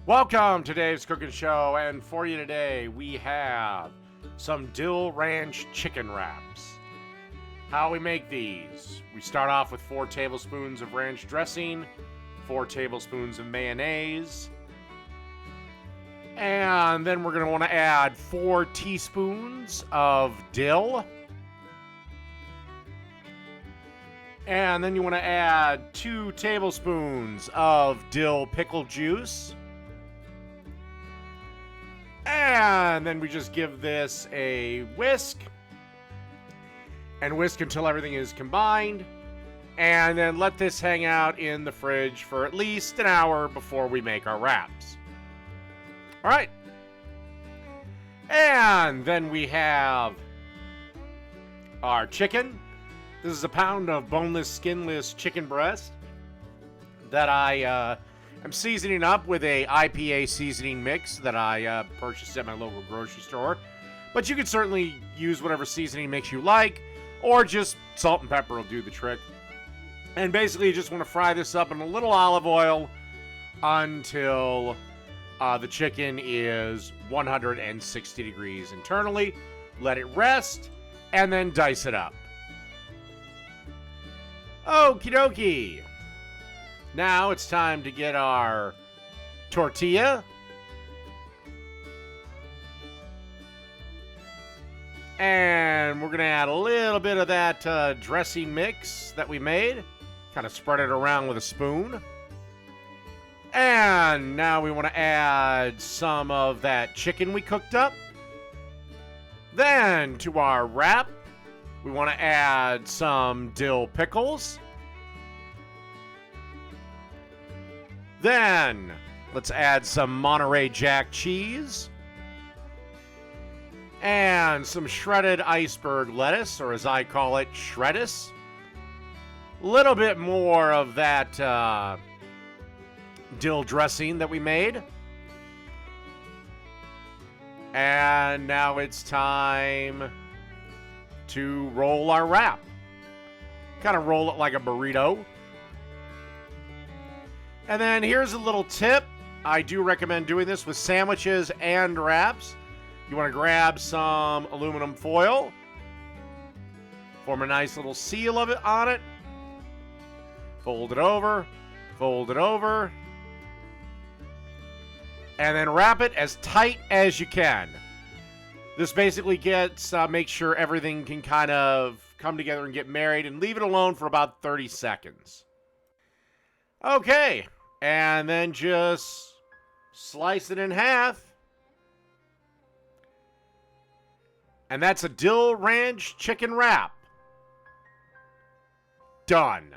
Welcome to Dave's Cooking Show, and for you today we have some Dill Ranch chicken wraps. How we make these: we start off with 4 tablespoons of ranch dressing, 4 tablespoons of mayonnaise, and then we're going to want to add 4 teaspoons of dill. And then you want to add 2 tablespoons of dill pickle juice. And then we just give this a whisk. And whisk until everything is combined. And then let this hang out in the fridge for at least an hour before we make our wraps. Alright. And then we have our chicken. This is a pound of boneless, skinless chicken breast that I am seasoning up with a IPA seasoning mix that I purchased at my local grocery store. But you can certainly use whatever seasoning mix you like, or just salt and pepper will do the trick. And basically you just want to fry this up in a little olive oil until the chicken is 160 degrees internally. Let it rest, and then dice it up. Okie dokie. Now it's time to get our tortilla. And we're going to add a little bit of that dressing mix that we made. Kind of spread it around with a spoon. And now we want to add some of that chicken we cooked up. Then to our wrap, we want to add some dill pickles. Then let's add some Monterey Jack cheese. And some shredded iceberg lettuce, or as I call it, shreddis. A little bit more of that dill dressing that we made. And now it's time to roll our wrap. Kind of roll it like a burrito. And then here's a little tip. I do recommend doing this with sandwiches and wraps. You want to grab some aluminum foil, form a nice little seal of it on it, fold it over, and then wrap it as tight as you can. This basically gets, make sure everything can kind of come together and get married, and leave it alone for about 30 seconds. Okay, and then just slice it in half. And that's a Dill Ranch chicken wrap. Done.